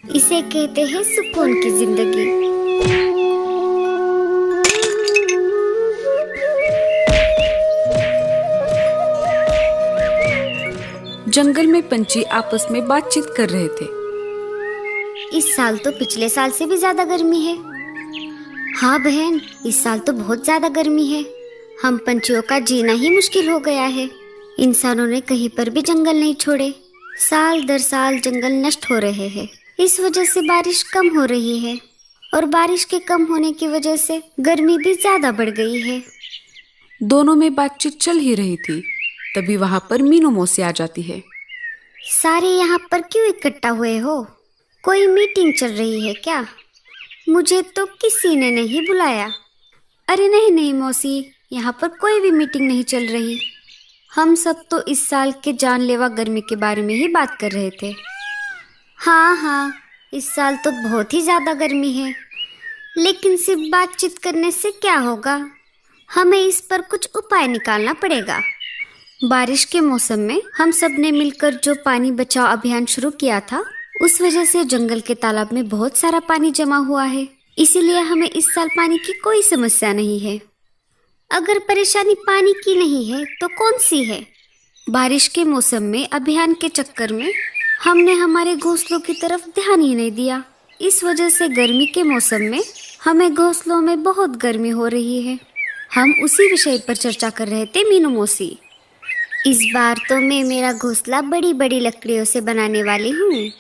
इसे कहते हैं सुकून की जिंदगी। जंगल में पंछी आपस में बातचीत कर रहे थे। इस साल तो पिछले साल से भी ज्यादा गर्मी है। हाँ बहन, इस साल तो बहुत ज्यादा गर्मी है। हम पंछियों का जीना ही मुश्किल हो गया है। इंसानों ने कहीं पर भी जंगल नहीं छोड़े। साल दर साल जंगल नष्ट हो रहे हैं। इस वजह से बारिश कम हो रही है और बारिश के कम होने की वजह से गर्मी भी ज्यादा बढ़ गई है। दोनों में बातचीत चल ही रही थी, तभी वहां पर मीनू मौसी आ जाती है। सारे यहाँ पर क्यों इकट्ठा हुए हो? कोई मीटिंग चल रही है क्या? मुझे तो किसी ने नहीं बुलाया। अरे नहीं नहीं मौसी, यहाँ पर कोई भी मीटिंग नहीं चल रही। हम सब तो इस साल के जानलेवा गर्मी के बारे में ही बात कर रहे थे। हाँ हाँ, इस साल तो बहुत ही ज्यादा गर्मी है। लेकिन सिर्फ बातचीत करने से क्या होगा? हमें इस पर कुछ उपाय निकालना पड़ेगा। बारिश के मौसम में हम सब ने मिलकर जो पानी बचाओ अभियान शुरू किया था, उस वजह से जंगल के तालाब में बहुत सारा पानी जमा हुआ है। इसीलिए हमें इस साल पानी की कोई समस्या नहीं है। अगर परेशानी पानी की नहीं है तो कौन सी है? बारिश के मौसम में अभियान के चक्कर में हमने हमारे घोंसलों की तरफ ध्यान ही नहीं दिया। इस वजह से गर्मी के मौसम में हमें घोंसलों में बहुत गर्मी हो रही है। हम उसी विषय पर चर्चा कर रहे थे मीनू मौसी। इस बार तो मैं मेरा घोंसला बड़ी बड़ी लकड़ियों से बनाने वाली हूँ।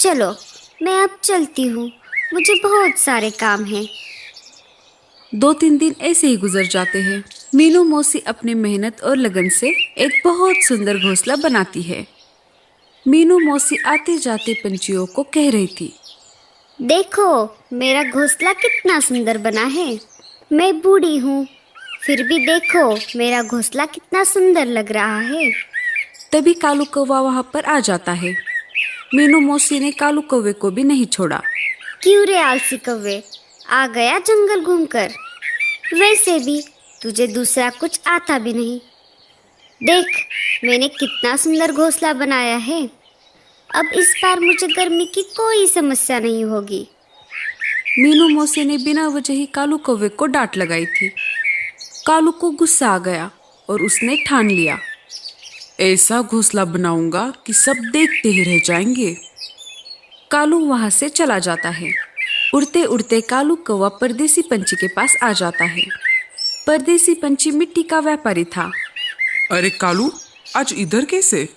चलो, मैं अब चलती हूँ, मुझे बहुत सारे काम हैं। 2-3 दिन ऐसे ही गुजर जाते हैं। मीनू मौसी अपनी मेहनत और लगन से एक बहुत सुंदर घोंसला बनाती है। मीनू मौसी आते जाते पंछियों को कह रही थी, देखो मेरा घोंसला कितना सुंदर बना है। मैं बूढ़ी हूँ, फिर भी देखो मेरा घोंसला कितना सुंदर लग रहा है। तभी कालू कौवा वहां पर आ जाता है। मीनू मौसी ने कालू कौवे को भी नहीं छोड़ा। क्यों रे आलसी कौवे, आ गया जंगल घूमकर? वैसे भी तुझे दूसरा कुछ आता भी नहीं। देख, मैंने कितना सुंदर घोंसला बनाया है। अब इस बार मुझे गर्मी की कोई समस्या नहीं होगी। मीनू मौसी ने बिना वजह ही कालू कौवे को डांट लगाई थी। कालू को गुस्सा आ गया और उसने ठान लिया, ऐसा घोंसला बनाऊंगा कि सब देखते ही रह जाएंगे। कालू वहां से चला जाता है। उड़ते उड़ते कालू कौवा परदेसी पंछी के पास आ जाता है। परदेसी पंछी मिट्टी का व्यापारी था। अरे कालू, आज इधर कैसे?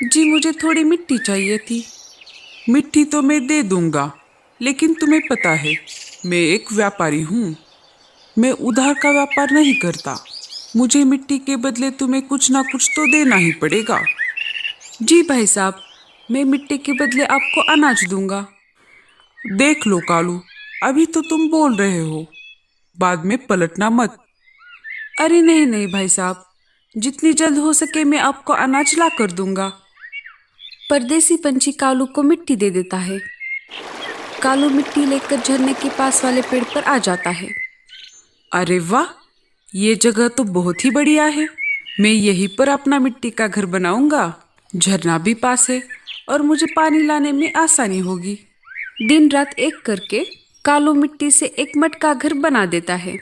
जी मुझे थोड़ी मिट्टी चाहिए थी। मिट्टी तो मैं दे दूंगा, लेकिन तुम्हें पता है मैं एक व्यापारी हूँ। मैं उधार का व्यापार नहीं करता। मुझे मिट्टी के बदले तुम्हें कुछ ना कुछ तो देना ही पड़ेगा। जी भाई साहब, मैं मिट्टी के बदले आपको अनाज दूंगा। देख लो कालू, अभी तो तुम बोल रहे हो, बाद में पलटना मत। अरे नहीं नहीं भाई साहब, जितनी जल्द हो सके मैं आपको अनाज ला कर दूंगा। परदेसी पंछी कालू को मिट्टी दे देता है। कालू मिट्टी लेकर झरने के पास वाले पेड़ पर आ जाता है। अरे वाह, ये जगह तो बहुत ही बढ़िया है। मैं यहीं पर अपना मिट्टी का घर बनाऊंगा। झरना भी पास है और मुझे पानी लाने में आसानी होगी। दिन रात एक करके कालू मिट्टी से एक मटका घर बना देता है।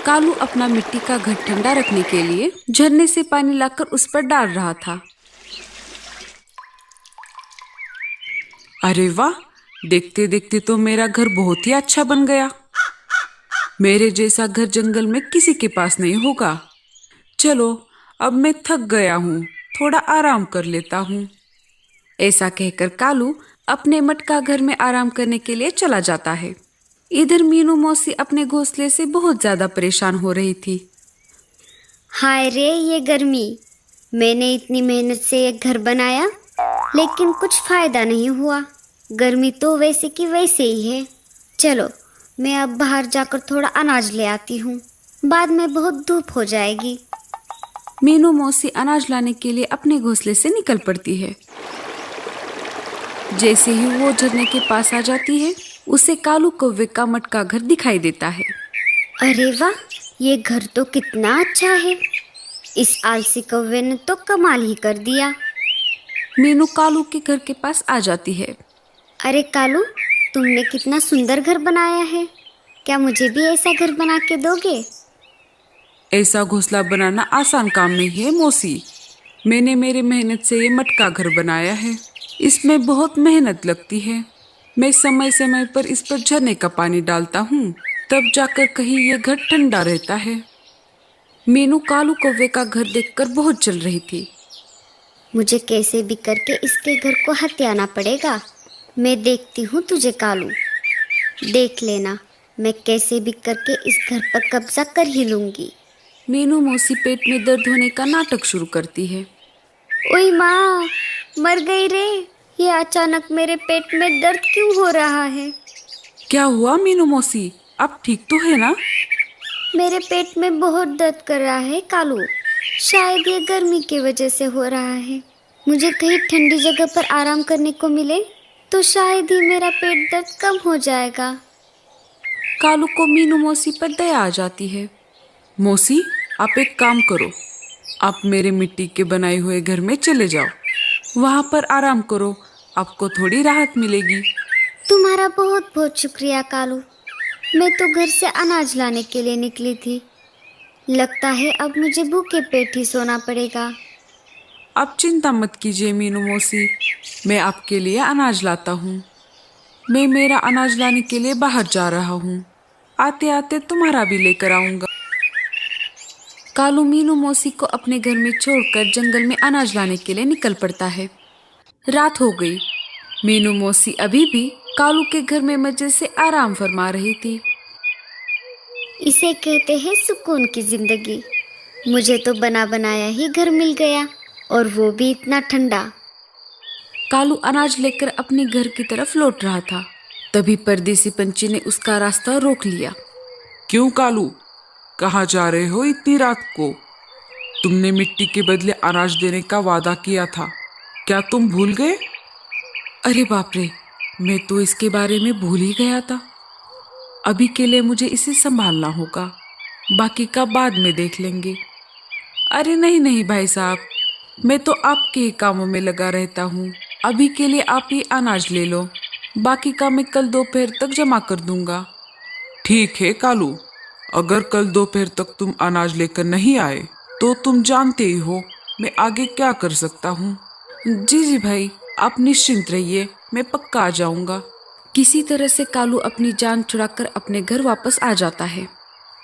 कालू अपना मिट्टी का घर ठंडा रखने के लिए झरने से पानी लाकर उस पर डाल रहा था। अरे वाह, देखते देखते तो मेरा घर बहुत ही अच्छा बन गया। मेरे जैसा घर जंगल में किसी के पास नहीं होगा। चलो, अब मैं थक गया हूँ, थोड़ा आराम कर लेता हूँ। ऐसा कहकर कालू अपने मटका घर में आराम करने के लिए चला जाता है। इधर मीनू मौसी अपने घोंसले से बहुत ज्यादा परेशान हो रही थी। हाय रे ये गर्मी, मैंने इतनी मेहनत से एक घर बनाया, लेकिन कुछ फायदा नहीं हुआ। गर्मी तो वैसे की वैसे ही है। चलो, मैं अब बाहर जाकर थोड़ा अनाज ले आती हूँ, बाद में बहुत धूप हो जाएगी। मीनू मौसी अनाज लाने के लिए अपने घोंसले से निकल पड़ती है। जैसे ही वो झरने के पास आ जाती है, उसे कालू कौवे का मटका घर दिखाई देता है। अरे वाह, ये घर तो कितना अच्छा है। इस आलसी कौवे ने तो कमाल ही कर दिया। मीनू कालू के घर के पास आ जाती है। अरे कालू, तुमने कितना सुंदर घर बनाया है। क्या मुझे भी ऐसा घर बना के दोगे? ऐसा घोंसला बनाना आसान काम नहीं है मौसी। मैंने मेरी मेहनत से ये मटका घर बनाया है। इसमें बहुत मेहनत लगती है। मैं समय समय पर इस पर झरने का पानी डालता हूँ, तब जाकर कहीं ये घर ठंडा रहता है। मीनू कालू कौवे का घर देखकर बहुत जल रही थी। मुझे कैसे भी करके इसके घर को हथियाना पड़ेगा। मैं देखती हूँ तुझे कालू। देख लेना, मैं कैसे भी करके इस घर पर कब्जा कर ही लूंगी। मीनू मौसी पेट में दर्द होने का नाटक शुरू करती है। ओए माँ, मर गई रे। ये अचानक मेरे पेट में दर्द क्यों हो रहा है? क्या हुआ मीनू मौसी, आप ठीक तो है ना? मेरे पेट में बहुत दर्द कर रहा है कालू। शायद ये गर्मी की वजह से हो रहा है। मुझे कहीं ठंडी जगह पर आराम करने को मिले तो शायद ही मेरा पेट दर्द कम हो जाएगा। कालू को मीनू मौसी पर दया आ जाती है। मौसी, आप एक काम करो, आप मेरे मिट्टी के बनाए हुए घर में चले जाओ। वहाँ पर आराम करो, आपको थोड़ी राहत मिलेगी। तुम्हारा बहुत बहुत शुक्रिया कालू। मैं तो घर से अनाज लाने के लिए निकली थी। लगता है अब मुझे भूखे पेट ही सोना पड़ेगा। आप चिंता मत कीजिए मीनू मौसी, मैं आपके लिए अनाज लाता हूँ। मैं मेरा अनाज लाने के लिए बाहर जा रहा हूँ। आते आते तुम्हारा भी लेकर आऊँगा। कालू मीनू मौसी को अपने घर में छोड़कर जंगल में अनाज लाने के लिए निकल पड़ता है। रात हो गई। मीनू मौसी अभी भी कालू के घर में मजे से आराम फरमा रही थी। इसे कहते हैं सुकून की जिंदगी। मुझे तो बना बनाया ही घर मिल गया, और वो भी इतना ठंडा। कालू अनाज लेकर अपने घर की तरफ लौट रहा था। तभी परदेसी पंछी ने उसका रास्ता रोक लिया। क्यों कालू, कहाँ जा रहे हो इतनी रात को? तुमने मिट्टी के बदले अनाज देने का वादा किया था, क्या तुम भूल गए? अरे बाप रे, मैं तो इसके बारे में भूल ही गया था। अभी के लिए मुझे इसे संभालना होगा, बाकी का बाद में देख लेंगे। अरे नहीं नहीं भाई साहब, मैं तो आपके ही कामों में लगा रहता हूँ। अभी के लिए आप ही अनाज ले लो, बाकी का मैं कल दोपहर तक जमा कर दूंगा। ठीक है कालू, अगर कल दोपहर तक तुम अनाज लेकर नहीं आए तो तुम जानते ही हो मैं आगे क्या कर सकता हूँ। जी जी भाई, आप निश्चिंत रहिए, मैं पक्का आ जाऊंगा। किसी तरह से कालू अपनी जान छुड़ाकर अपने घर वापस आ जाता है।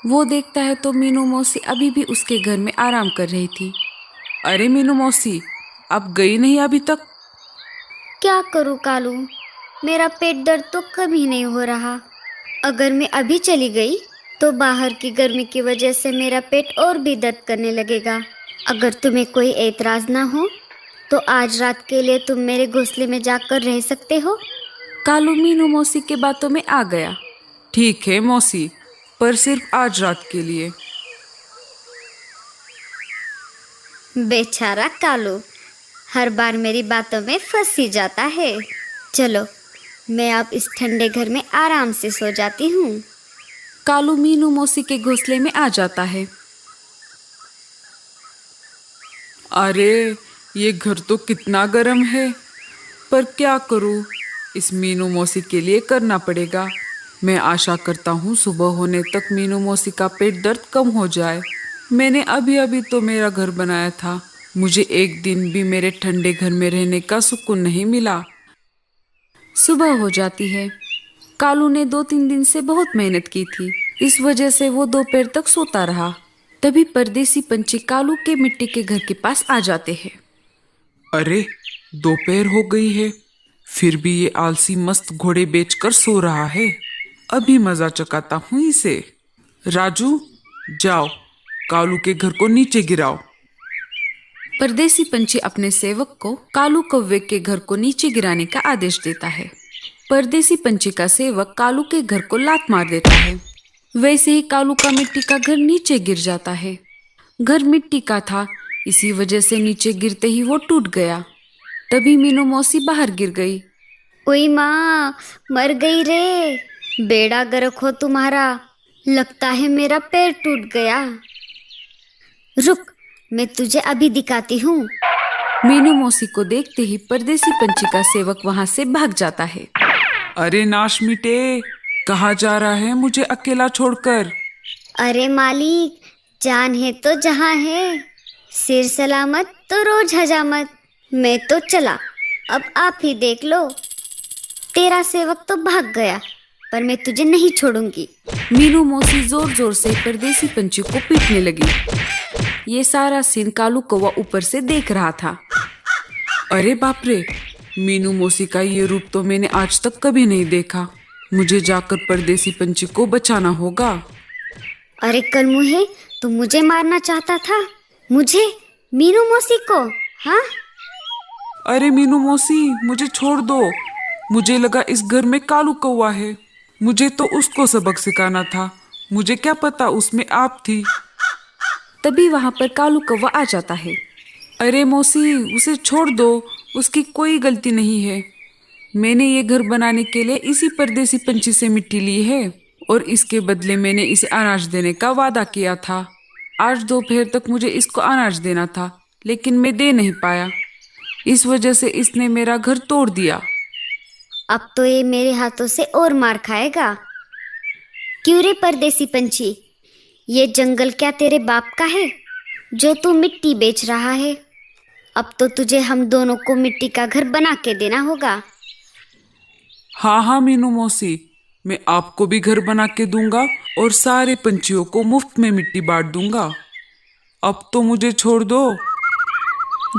वो देखता है तो मीनू मौसी अभी भी उसके घर में आराम कर रही थी। अरे मीनू मौसी, आप गई नहीं अभी तक? क्या करूँ कालू, मेरा पेट दर्द तो कभी नहीं हो रहा। अगर मैं अभी चली गई तो बाहर की गर्मी की वजह से मेरा पेट और भी दर्द करने लगेगा। अगर तुम्हें कोई एतराज ना हो तो आज रात के लिए तुम मेरे घोंसले में जाकर रह सकते हो। कालू मीनू मौसी के बातों में आ गया। ठीक है मौसी, पर सिर्फ आज रात के लिए। बेचारा कालू हर बार मेरी बातों में फंस ही जाता है। चलो, मैं अब इस ठंडे घर में आराम से सो जाती हूँ। कालू मीनू मौसी के घोंसले में आ जाता है। अरे ये घर तो कितना गर्म है, पर क्या करूँ, इस मीनू मौसी के लिए करना पड़ेगा। मैं आशा करता हूँ सुबह होने तक मीनू मौसी का पेट दर्द कम हो जाए। मैंने अभी अभी तो मेरा घर बनाया था, मुझे एक दिन भी मेरे ठंडे घर में रहने का सुकून नहीं मिला। सुबह हो जाती है। कालू ने 2-3 दिन से बहुत मेहनत की थी, इस वजह से वो दोपहर तक सोता रहा। तभी परदेसी पंछी कालू के मिट्टी के घर के पास आ जाते हैं। अरे दोपहर हो गई है, फिर भी ये आलसी मस्त घोड़े बेचकर सो रहा है। अभी मजा चकाता हूँ इसे। राजू, जाओ कालू के घर को नीचे गिराओ। परदेसी पंछी अपने सेवक को कालू कौवे के घर को नीचे गिराने का आदेश देता है। परदेसी पंछी का सेवक कालू के घर को लात मार देता है। वैसे ही कालू का मिट्टी का घर नीचे गिर जाता है। घर मिट्टी का था, इसी वजह से नीचे गिरते ही वो टूट गया। तभी मीनू मौसी बाहर गिर गई। ओई माँ, मर गई रे। बेड़ा गर्क हो तुम्हारा। लगता है मेरा पैर टूट गया। रुक, मैं तुझे अभी दिखाती हूँ। मीनू मौसी को देखते ही परदेसी पंछी का सेवक वहां से भाग जाता है। अरे नाश मिटे, कहाँ जा रहा है मुझे अकेला छोड़कर? अरे मालिक, जान है तो जहाँ है, सिर सलामत तो रोज हजामत। मैं तो चला, अब आप ही देख लो। तेरा सेवक तो भाग गया, पर मैं तुझे नहीं छोड़ूंगी। मीनू मौसी जोर जोर से परदेसी पंछी को पीटने लगी। ये सारा सीन कालू कौवा ऊपर से देख रहा था। अरे बाप रे, मीनू मौसी का ये रूप तो मैंने आज तक कभी नहीं देखा। मुझे जाकर परदेसी पंछी को बचाना होगा। अरे कलमुहे, तू मुझे मारना चाहता था? मुझे, मीनू मौसी को? हाँ? अरे मीनू मौसी, मुझे छोड़ दो। मुझे लगा इस घर में कालू कौवा है। मुझे तो उसको सबक सिखाना था। मुझे क्या पता उसमें आप थी। तभी वहां पर कालू कौवा आ जाता है। अरे मौसी, उसे छोड़ दो, उसकी कोई गलती नहीं है। मैंने ये घर बनाने के लिए इसी परदेसी पंछी से मिट्टी ली है और इसके बदले मैंने इसे अनाज देने का वादा किया था। आज दोपहर तक मुझे इसको अनाज देना था, लेकिन मैं दे नहीं पाया। इस वजह से इसने मेरा घर तोड़ दिया। अब तो ये मेरे हाथों से और मार खाएगा। क्यों रे परदेसी पंछी, ये जंगल क्या तेरे बाप का है जो तू मिट्टी बेच रहा है? अब तो तुझे हम दोनों को मिट्टी का घर बना के देना होगा। हाँ हाँ मीनू मौसी, मैं आपको भी घर बना के दूंगा और सारे पंछियों को मुफ्त में मिट्टी बांट दूंगा। अब तो मुझे छोड़ दो।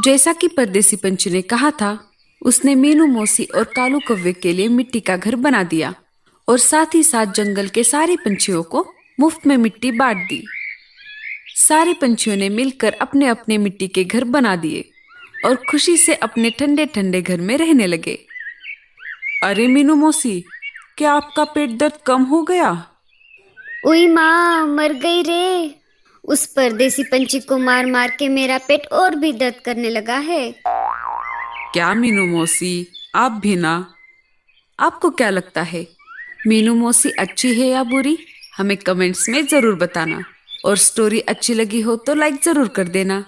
जैसा कि परदेसी पंछी ने कहा था, उसने मीनू मौसी और कालू कौवे के लिए मिट्टी का घर बना दिया और साथ ही साथ जंगल के सारे पंछियों को मुफ्त में मिट्टी बांट दी। सारे पंछियों ने मिलकर अपने अपने मिट्टी के घर बना दिए और खुशी से अपने ठंडे ठंडे घर में रहने लगे। अरे मीनू मौसी, क्या आपका पेट दर्द कम हो गया? उई माँ, मर गई रे। उस परदेसी पंछी को मार मार के मेरा पेट और भी दर्द करने लगा है। क्या मीनू मौसी, आप भी ना? आपको क्या लगता है, मीनू मौसी अच्छी है या बुरी? हमें कमेंट्स में जरूर बताना और स्टोरी अच्छी लगी हो तो लाइक जरूर कर देना।